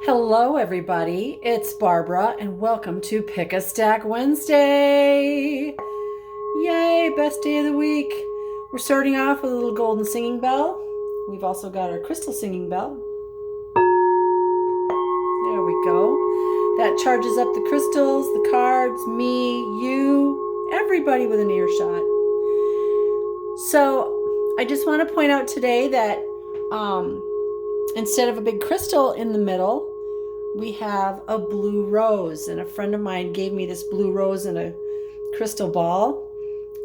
Hello, everybody. It's Barbara, and welcome to Pick a Stack Wednesday. Yay, best day of the week. We're starting off with a little golden singing bell. We've also got our crystal singing bell. There we go. That charges up the crystals, the cards, me, you, everybody with an earshot. So I just want to point out today that instead of a big crystal in the middle, we have a blue rose. And a friend of mine gave me this blue rose in a crystal ball.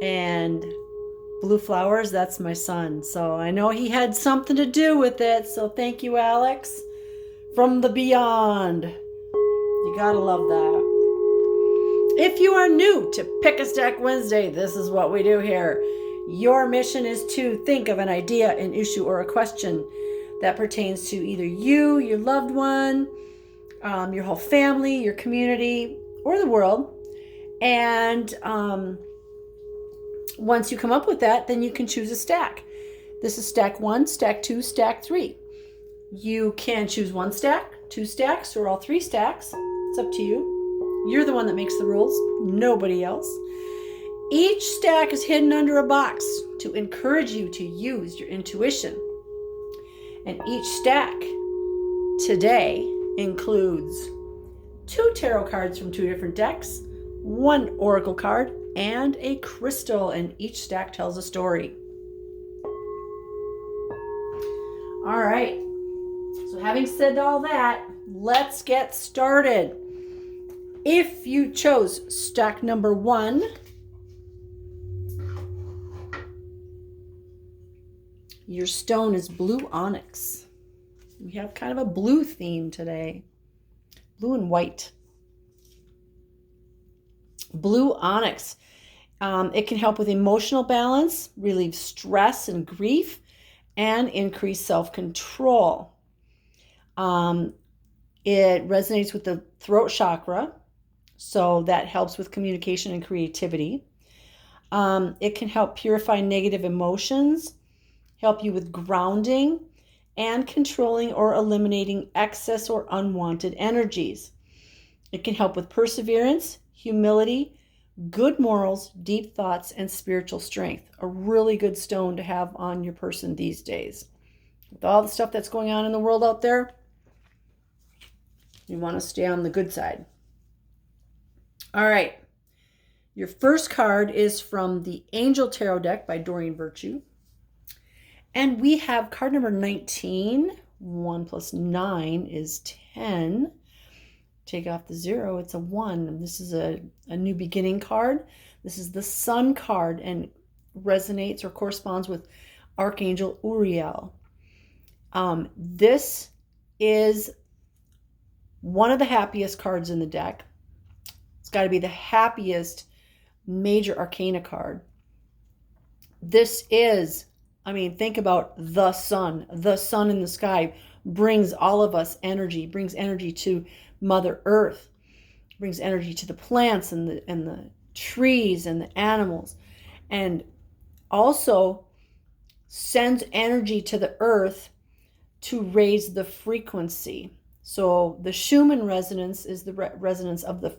And blue flowers, that's my son. So I know he had something to do with it. So thank you, Alex, from the beyond. You gotta love that. If you are new to Pick a Stack Wednesday, this is what we do here. Your mission is to think of an idea, an issue, or a question that pertains to either you, your loved one, your whole family, your community, or the world. And once you come up with that, then you can choose a stack. This is stack 1, stack 2, stack 3. You can choose 1 stack, 2 stacks, or all 3 stacks. It's up to you. You're the one that makes the rules, nobody else. Each stack is hidden under a box to encourage you to use your intuition. And each stack today includes 2 tarot cards from 2 different decks, 1 oracle card, and a crystal, and each stack tells a story. All right, so having said all that, let's get started. If you chose stack number 1, your stone is blue onyx. We have kind of a blue theme today. Blue and white. Blue onyx. It can help with emotional balance, relieve stress and grief, and increase self-control. It resonates with the throat chakra, so that helps with communication and creativity. It can help purify negative emotions, help you with grounding, and controlling or eliminating excess or unwanted energies. It can help with perseverance, humility, good morals, deep thoughts, and spiritual strength. A really good stone to have on your person these days. With all the stuff that's going on in the world out there, you want to stay on the good side. All right. Your first card is from the Angel Tarot deck by Doreen Virtue. And we have card number 19. 1 plus 9 is 10. Take off the 0, it's a 1. And this is a new beginning card. This is the Sun card and resonates or corresponds with Archangel Uriel. This is one of the happiest cards in the deck. It's got to be the happiest major arcana card. This is, think about the sun. The sun in the sky brings all of us energy, brings energy to Mother Earth, brings energy to the plants and the trees and the animals, and also sends energy to the earth to raise the frequency. So the Schumann resonance is the resonance of the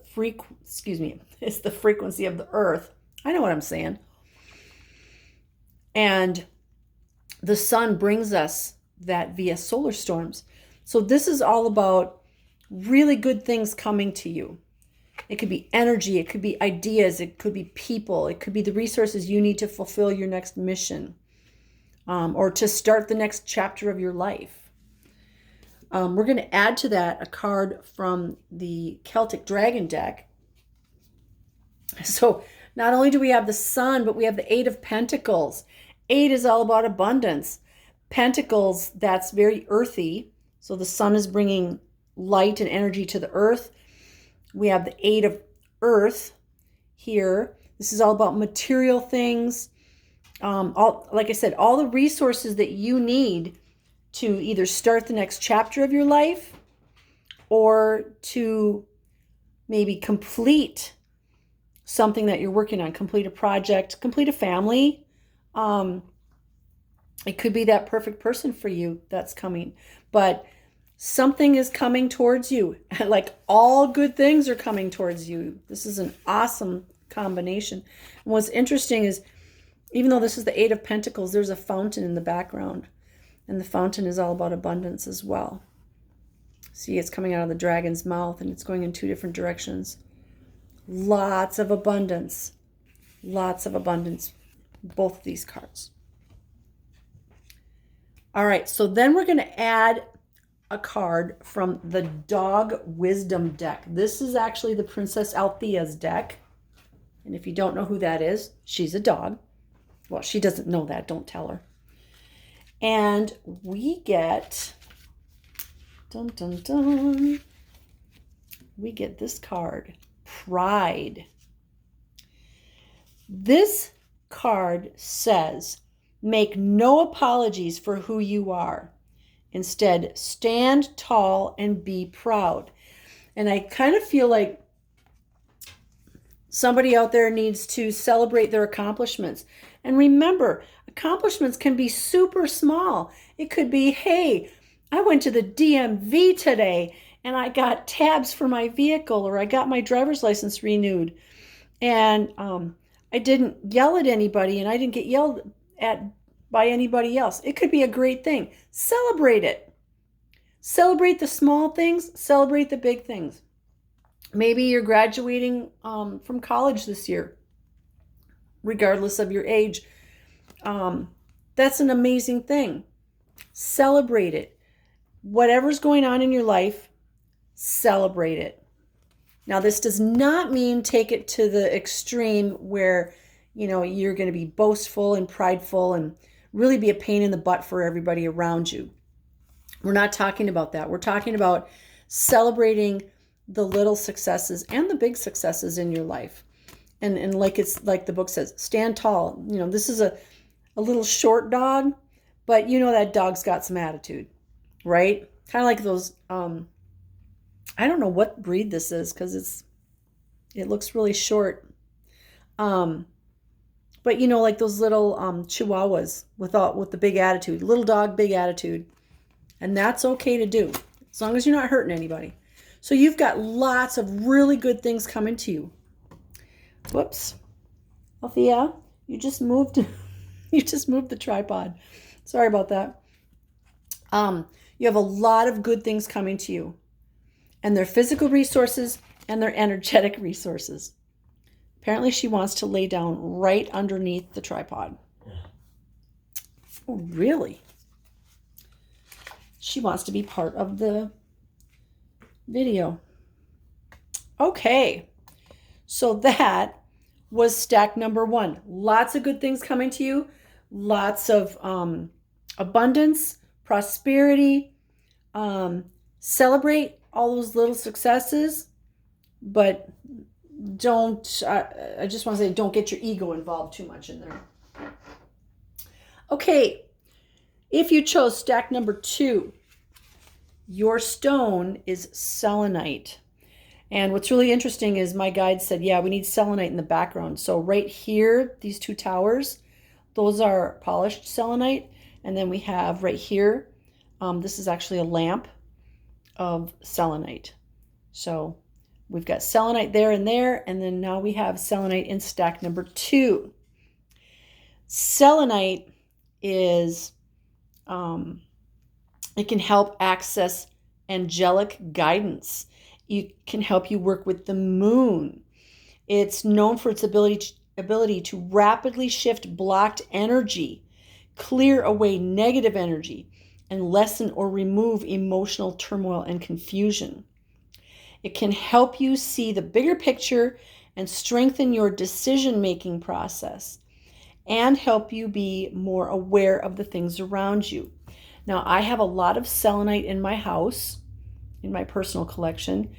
it's the frequency of the earth. I know what I'm saying. And the sun brings us that via solar storms. So this is all about really good things coming to you. It could be energy, it could be ideas, it could be people, it could be the resources you need to fulfill your next mission, or to start the next chapter of your life. We're going to add to that a card from the Celtic Dragon deck. So not only do we have the sun, but we have the 8 of Pentacles. 8 is all about abundance. Pentacles, that's very earthy. So the sun is bringing light and energy to the earth. We have the 8 of Earth here. This is all about material things. Like I said, all the resources that you need to either start the next chapter of your life or to maybe complete something that you're working on, complete a project, complete a family. It could be that perfect person for you that's coming. But Something is coming towards you. Like all good things are coming towards you. This is an awesome combination. And what's interesting is, even though this is the Eight of Pentacles, there's a fountain in the background. And the fountain is all about abundance as well. See, it's coming out of the dragon's mouth and it's going in two different directions. Lots of abundance. Lots of abundance. Both of these cards. All right, so then we're going to add a card from the Dog Wisdom deck. This is actually the Princess Althea's deck. And if you don't know who that is, she's a dog. Well, she doesn't know that. Don't tell her. And we get, dun, dun, dun, we get this card, Pride. This card says, make no apologies for who you are. Instead, stand tall and be proud. And I kind of feel like somebody out there needs to celebrate their accomplishments. And remember, accomplishments can be super small. It could be, hey, I went to the DMV today and I got tabs for my vehicle, or I got my driver's license renewed. And I didn't yell at anybody and I didn't get yelled at by anybody else. It could be a great thing. Celebrate it. Celebrate the small things. Celebrate the big things. Maybe you're graduating from college this year, regardless of your age. That's an amazing thing. Celebrate it. Whatever's going on in your life, celebrate it. Now, this does not mean take it to the extreme where, you're going to be boastful and prideful and really be a pain in the butt for everybody around you. We're not talking about that. We're talking about celebrating the little successes and the big successes in your life. And like the book says, stand tall. This is a little short dog, but that dog's got some attitude, right? Kind of like those, I don't know what breed this is because it looks really short. But like those little chihuahuas with the big attitude, little dog, big attitude. And that's okay to do as long as you're not hurting anybody. So you've got lots of really good things coming to you. Whoops. Althea, you just moved the tripod. Sorry about that. You have a lot of good things coming to you. And they're physical resources and they're energetic resources. Apparently she wants to lay down right underneath the tripod. Oh, really? She wants to be part of the video. Okay. So that was stack number 1. Lots of good things coming to you. Lots of abundance, prosperity. Celebrate all those little successes, but don't, I just want to say, don't get your ego involved too much in there. Okay. If you chose stack number 2, your stone is selenite. And what's really interesting is my guide said, yeah, we need selenite in the background. So right here, these 2 towers, those are polished selenite. And then we have right here, this is actually a lamp of selenite. So we've got selenite there, and then now we have selenite in stack number 2. Selenite is, it can help access angelic guidance. It can help you work with the moon. It's known for its ability to rapidly shift blocked energy, clear away negative energy, and lessen or remove emotional turmoil and confusion. It can help you see the bigger picture and strengthen your decision-making process and help you be more aware of the things around you. Now, I have a lot of selenite in my house, in my personal collection,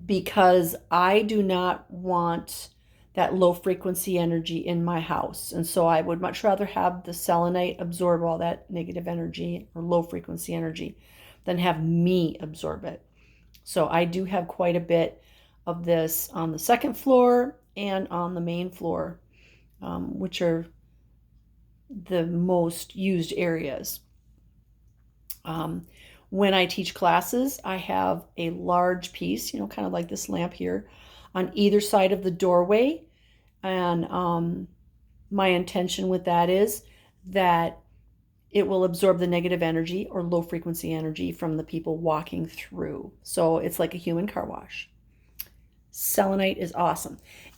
because I do not want that low frequency energy in my house. And so I would much rather have the selenite absorb all that negative energy or low frequency energy than have me absorb it. So I do have quite a bit of this on the second floor and on the main floor, which are the most used areas. Um, when I teach classes, I have a large piece, kind of like this lamp here, on either side of the doorway. And my intention with that is that it will absorb the negative energy or low frequency energy from the people walking through. So it's like a human car wash. Selenite is awesome.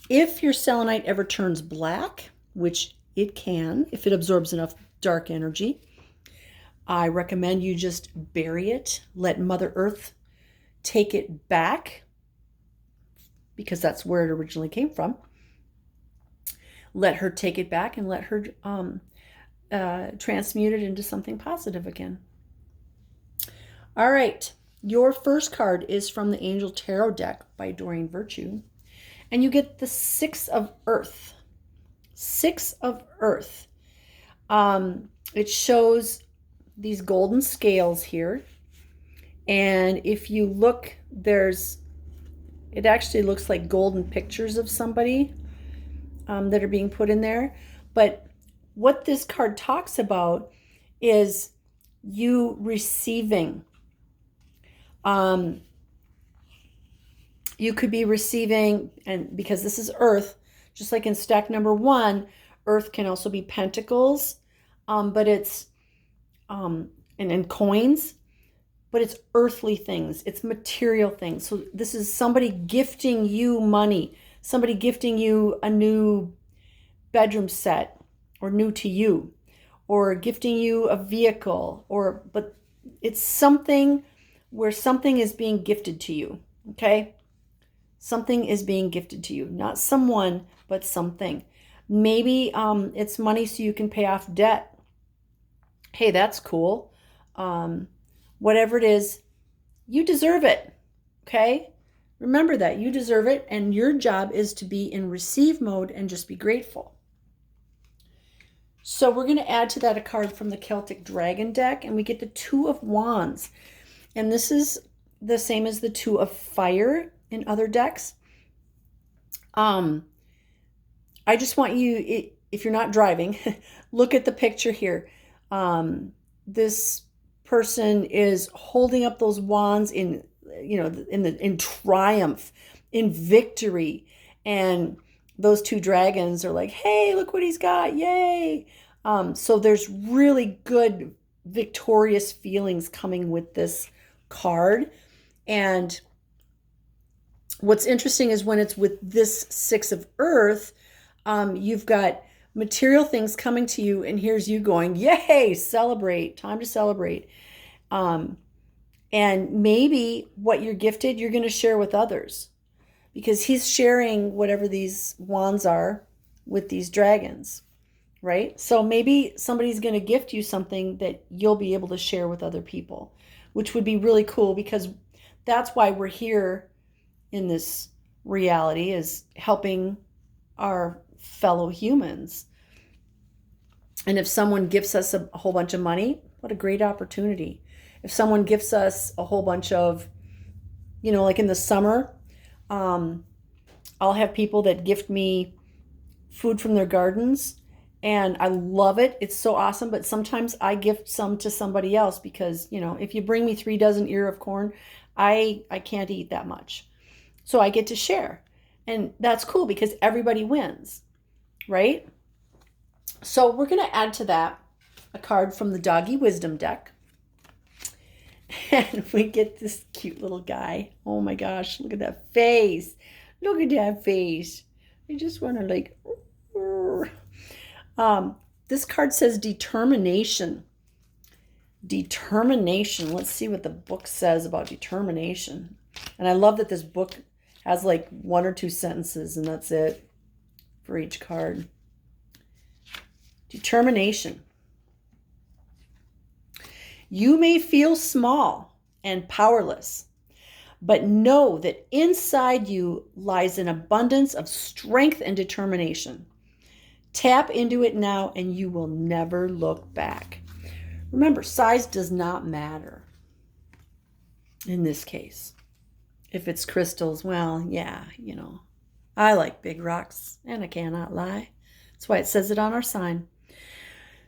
If your selenite ever turns black, which it can if it absorbs enough dark energy, I recommend you just bury it. Let Mother Earth take it back, because that's where it originally came from. Let her take it back and let her transmute it into something positive again. All right. Your first card is from the Angel Tarot deck by Doreen Virtue. And you get the Six of Earth. Six of Earth. It shows these golden scales here. And if you look, it actually looks like golden pictures of somebody that are being put in there. But what this card talks about is you receiving. You could be receiving, and because this is Earth, just like in stack number 1, Earth can also be pentacles, but it's and coins, but it's earthly things, it's material things. So this is somebody gifting you money, somebody gifting you a new bedroom set, or new to you, or gifting you a vehicle, but it's something where something is being gifted to you, okay? Something is being gifted to you, not someone, but something. Maybe it's money so you can pay off debt. Hey, that's cool. Whatever it is, you deserve it, okay? Remember that, you deserve it, and your job is to be in receive mode and just be grateful. So we're going to add to that a card from the Celtic Dragon deck, and we get the Two of Wands. And this is the same as the Two of Fire in other decks. I just want you, if you're not driving, look at the picture here. This person is holding up those wands in triumph, in victory, and those two dragons are like, hey, look what he's got, yay. So there's really good victorious feelings coming with this card. And what's interesting is when it's with this Six of Earth, you've got material things coming to you, and here's you going, yay, celebrate, time to celebrate. And maybe what you're gifted, you're going to share with others, because he's sharing whatever these wands are with these dragons, right? So maybe somebody's going to gift you something that you'll be able to share with other people, which would be really cool, because that's why we're here in this reality, is helping our fellow humans. And if someone gifts us a whole bunch of money, what a great opportunity. If someone gifts us a whole bunch of, like in the summer, I'll have people that gift me food from their gardens, and I love it. It's so awesome. But sometimes I gift some to somebody else, because, if you bring me 3 dozen ear of corn, I can't eat that much. So I get to share. And that's cool, because everybody wins, right? So we're going to add to that a card from the Doggy Wisdom deck. And we get this cute little guy. Oh my gosh, look at that face. Look at that face. I just want to this card says determination. Determination. Let's see what the book says about determination. And I love that this book has 1 or 2 sentences, and that's it for each card. Determination. You may feel small and powerless, but know that inside you lies an abundance of strength and determination. Tap into it now, and you will never look back. Remember, size does not matter in this case. If it's crystals, well, yeah, I like big rocks, and I cannot lie. That's why it says it on our sign.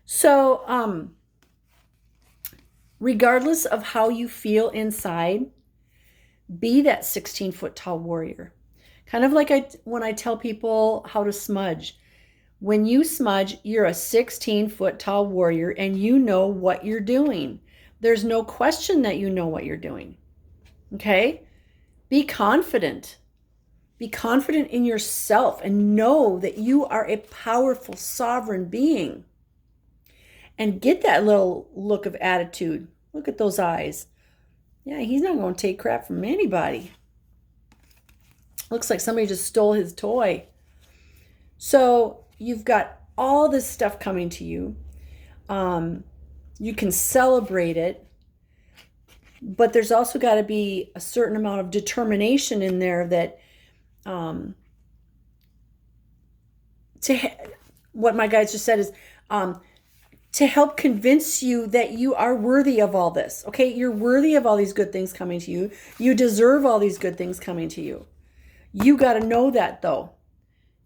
So, regardless of how you feel inside, be that 16-foot tall warrior. Kind of like when I tell people how to smudge. When you smudge, you're a 16-foot tall warrior and you know what you're doing. There's no question that you know what you're doing. Okay? Be confident. Be confident in yourself and know that you are a powerful, sovereign being. And get that little look of attitude. Look at those eyes. Yeah, he's not going to take crap from anybody. Looks like somebody just stole his toy. So you've got all this stuff coming to you. You can celebrate it. But there's also got to be a certain amount of determination in there that what my guides just said is to help convince you that you are worthy of all this. Okay, you're worthy of all these good things coming to you. You deserve all these good things coming to you. You got to know that, though.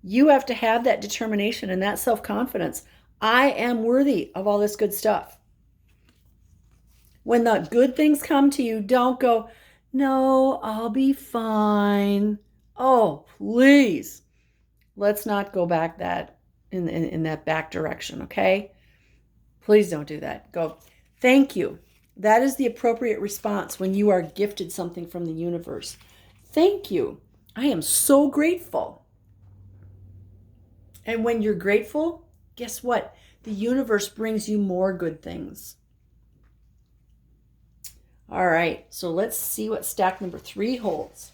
You have to have that determination and that self-confidence. I am worthy of all this good stuff. When the good things come to you, don't go, no, I'll be fine. Oh, please. Let's not go back that in that back direction, okay? Please don't do that. Go, thank you. That is the appropriate response when you are gifted something from the universe. Thank you. I am so grateful. And when you're grateful, guess what? The universe brings you more good things. All right, so let's see what stack number 3 holds.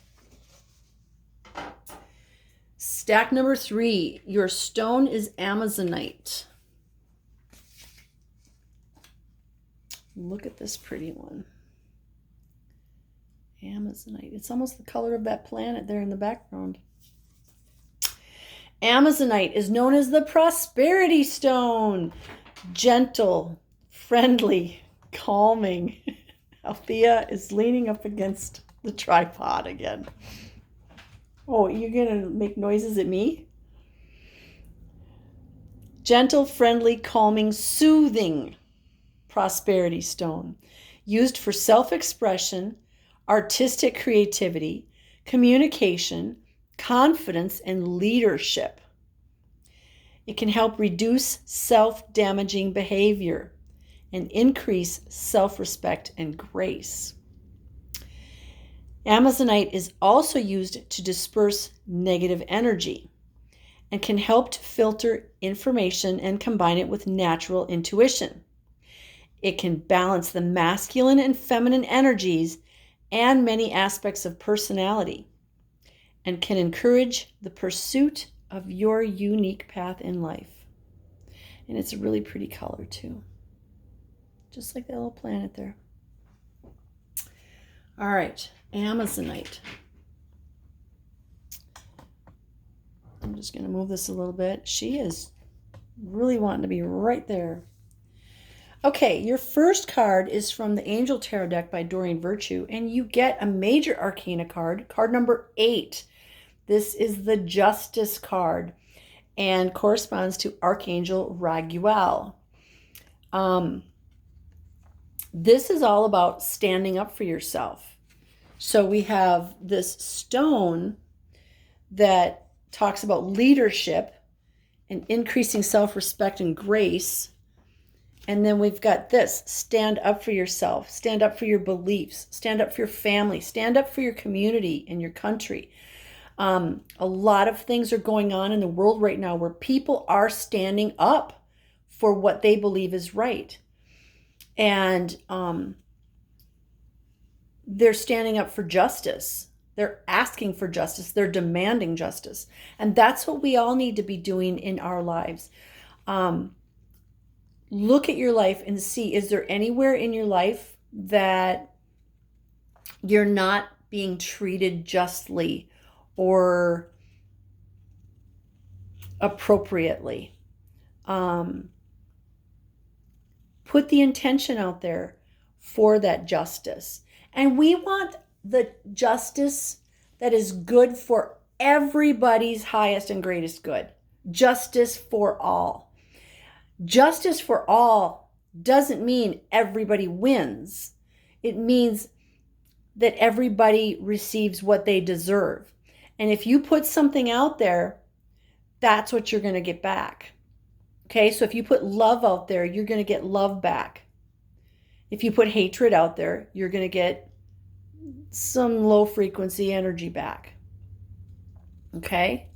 Stack number 3, your stone is Amazonite. Look at this pretty one. Amazonite. It's almost the color of that planet there in the background. Amazonite is known as the prosperity stone. Gentle, friendly, calming. Althea is leaning up against the tripod again. Oh, you're going to make noises at me? Gentle, friendly, calming, soothing prosperity stone. Used for self-expression, artistic creativity, communication, confidence, and leadership. It can help reduce self-damaging behavior and increase self-respect and grace. Amazonite is also used to disperse negative energy and can help to filter information and combine it with natural intuition. It can balance the masculine and feminine energies and many aspects of personality and can encourage the pursuit of your unique path in life. And it's a really pretty color too. Just like that little planet there. All right, Amazonite. I'm just going to move this a little bit. She is really wanting to be right there. Okay, your first card is from the Angel Tarot deck by Doreen Virtue, and you get a major arcana card, card number 8. This is the Justice card and corresponds to Archangel Raguel. This is all about standing up for yourself. So we have this stone that talks about leadership and increasing self-respect and grace. And then we've got this, stand up for yourself, stand up for your beliefs, stand up for your family, stand up for your community and your country. A lot of things are going on in the world right now where people are standing up for what they believe is right. And they're standing up for justice. They're asking for justice. They're demanding justice. And that's what we all need to be doing in our lives. Look at your life and see, is there anywhere in your life that you're not being treated justly or appropriately? Put the intention out there for that justice. And we want the justice that is good for everybody's highest and greatest good. Justice for all. Justice for all doesn't mean everybody wins. It means that everybody receives what they deserve. And if you put something out there, that's what you're going to get back. Okay, so if you put love out there, you're going to get love back. If you put hatred out there, you're going to get some low frequency energy back. Okay,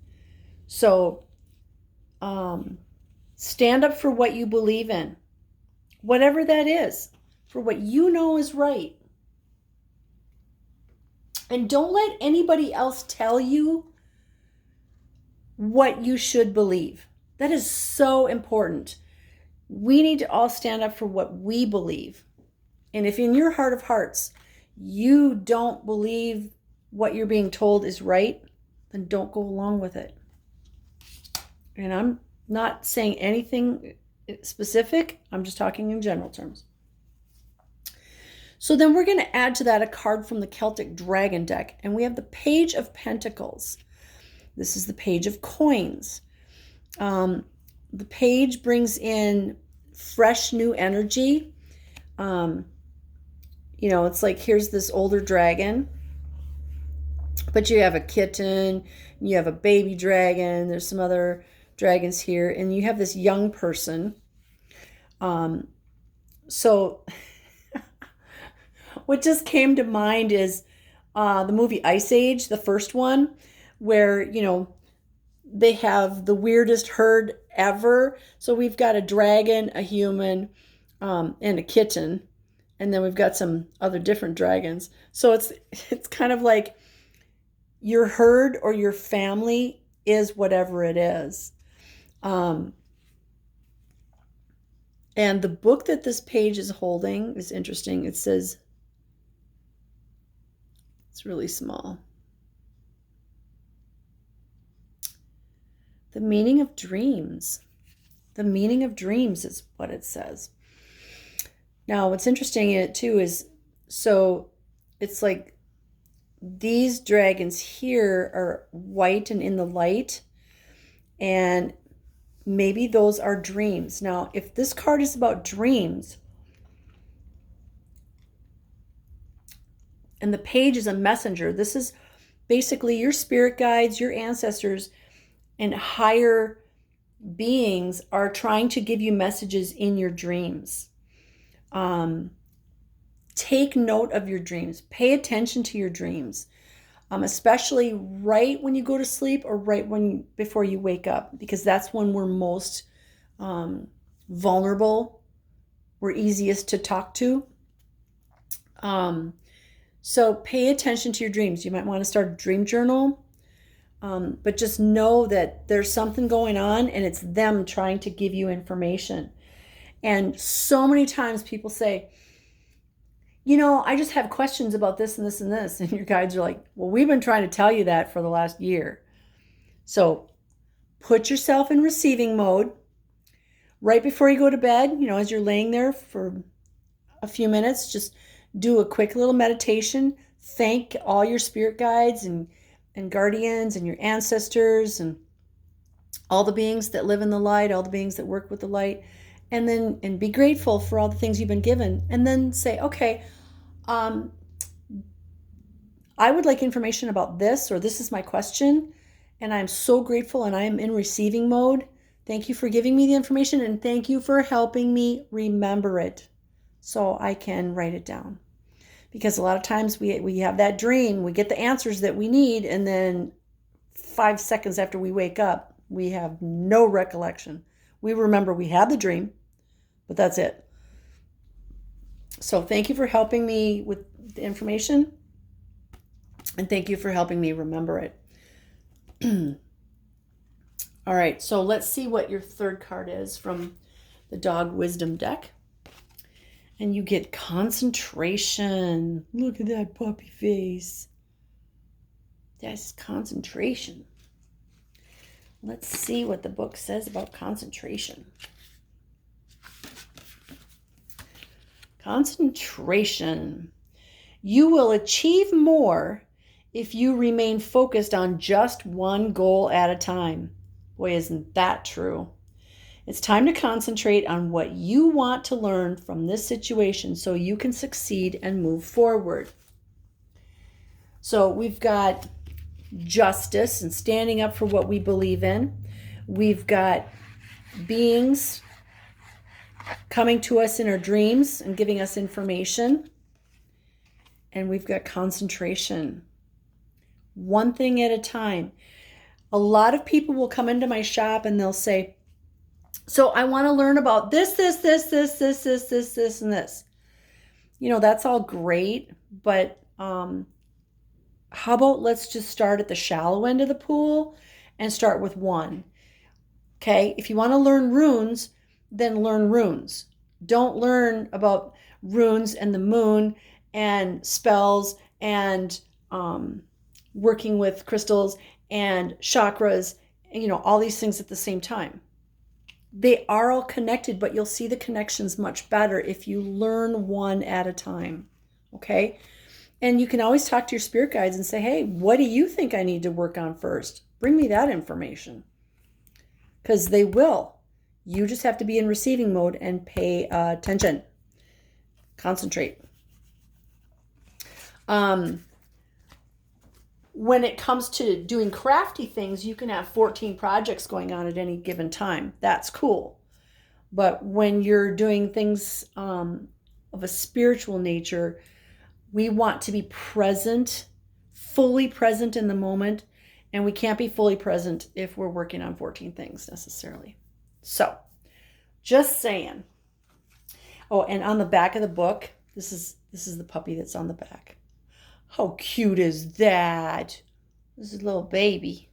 so stand up for what you believe in, whatever that is, for what you know is right. And don't let anybody else tell you what you should believe. That is so important. We need to all stand up for what we believe. And if in your heart of hearts you don't believe what you're being told is right, then don't go along with it. And I'm not saying anything specific. I'm just talking in general terms. So then we're going to add to that a card from the Celtic Dragon deck. And we have the Page of Pentacles. This is the Page of Coins. The page brings in fresh new energy. It's like here's this older dragon, but you have a kitten, you have a baby dragon, there's some other dragons here, and you have this young person. So what just came to mind is the movie Ice Age, the first one, where, they have the weirdest herd ever. So we've got a dragon, a human, and a kitten. And then we've got some other different dragons. So it's kind of like your herd or your family is whatever it is. And the book that this page is holding is interesting. It says, it's really small. The meaning of dreams. The meaning of dreams is what it says. Now, what's interesting in it too is, so it's like these dragons here are white and in the light, and maybe those are dreams. Now, if this card is about dreams, and the page is a messenger, this is basically your spirit guides, your ancestors, and higher beings are trying to give you messages in your dreams. Take note of your dreams. Pay attention to your dreams, especially right when you go to sleep or right before you wake up, because that's when we're most vulnerable. We're easiest to talk to. So pay attention to your dreams. You might want to start a dream journal. But just know that there's something going on and it's them trying to give you information. And so many times people say, I just have questions about this and this and this. And your guides are like, well, we've been trying to tell you that for the last year. So put yourself in receiving mode right before you go to bed. As you're laying there for a few minutes, just do a quick little meditation. Thank all your spirit guides and guardians and your ancestors and all the beings that live in the light, all the beings that work with the light, and be grateful for all the things you've been given. And then say, okay, I would like information about this, or this is my question, and I'm so grateful and I am in receiving mode. Thank you for giving me the information, and thank you for helping me remember it so I can write it down. Because a lot of times we have that dream, we get the answers that we need, and then 5 seconds after we wake up, we have no recollection. We remember we had the dream, but that's it. So thank you for helping me with the information, and thank you for helping me remember it. All right, so let's see what your third card is from the Dog Wisdom deck. And you get concentration. Look at that puppy face. That's concentration. Let's see what the book says about concentration. Concentration. You will achieve more if you remain focused on just one goal at a time. Boy, isn't that true? It's time to concentrate on what you want to learn from this situation so you can succeed and move forward. So we've got justice and standing up for what we believe in. We've got beings coming to us in our dreams and giving us information. And we've got concentration. One thing at a time. A lot of people will come into my shop and they'll say, so I want to learn about this, and this. That's all great, but how about let's just start at the shallow end of the pool and start with one. Okay, if you want to learn runes, then learn runes. Don't learn about runes and the moon and spells and working with crystals and chakras, all these things at the same time. They are all connected, but you'll see the connections much better if you learn one at a time. Okay? And you can always talk to your spirit guides and say, hey, what do you think I need to work on first? Bring me that information. Because they will. You just have to be in receiving mode and pay attention. Concentrate. When it comes to doing crafty things, you can have 14 projects going on at any given time. That's cool. But when you're doing things of a spiritual nature, we want to be present, fully present in the moment, and we can't be fully present if we're working on 14 things necessarily. So, just saying. Oh, and on the back of the book, this is the puppy that's on the back. How cute is that? This is a little baby.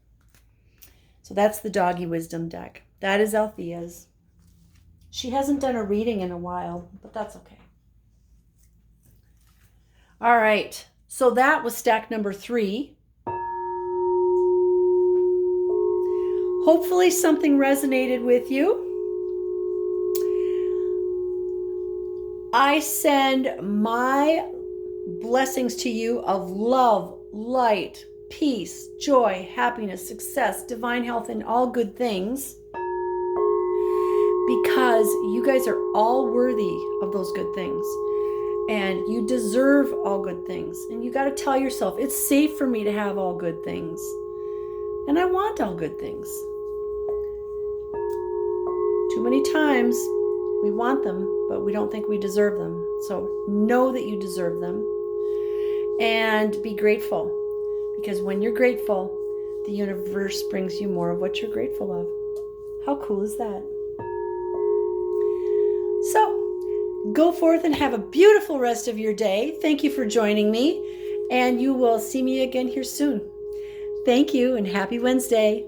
So that's the Doggy Wisdom deck. That is Althea's. She hasn't done a reading in a while, but that's okay. All right. So that was stack number 3. Hopefully something resonated with you. I send my blessings to you of love, light, peace, joy, happiness, success, divine health, and all good things, because you guys are all worthy of those good things, and you deserve all good things. And you got to tell yourself, it's safe for me to have all good things, and I want all good things. Too many times we want them, but we don't think we deserve them. So know that you deserve them. And be grateful, because when you're grateful, the universe brings you more of what you're grateful of. How cool is that? So go forth and have a beautiful rest of your day. Thank you for joining me, and you will see me again here soon. Thank you, and happy Wednesday.